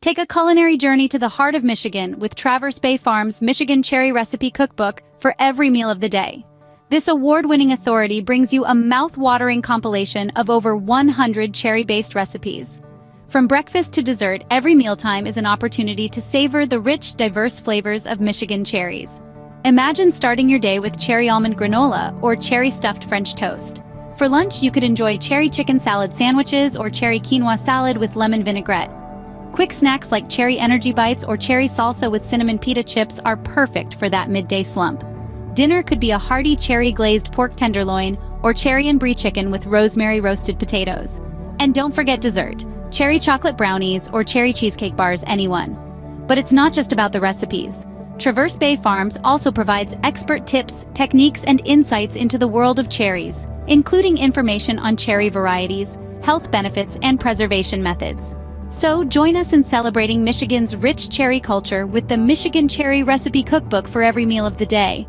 Take a culinary journey to the heart of Michigan with Traverse Bay Farm's Michigan Cherry Recipe Cookbook for every meal of the day. This award-winning authority brings you a mouth-watering compilation of over 100 cherry-based recipes. From breakfast to dessert, every mealtime is an opportunity to savor the rich, diverse flavors of Michigan cherries. Imagine starting your day with cherry almond granola or cherry stuffed French toast. For lunch, you could enjoy cherry chicken salad sandwiches or cherry quinoa salad with lemon vinaigrette. Quick snacks like cherry energy bites or cherry salsa with cinnamon pita chips are perfect for that midday slump. Dinner could be a hearty cherry glazed pork tenderloin or cherry and brie chicken with rosemary roasted potatoes. And don't forget dessert, cherry chocolate brownies or cherry cheesecake bars, anyone. But it's not just about the recipes. Traverse Bay Farms also provides expert tips, techniques, and insights into the world of cherries, including information on cherry varieties, health benefits, and preservation methods. So join us in celebrating Michigan's rich cherry culture with the Michigan Cherry Recipe Cookbook for every meal of the day.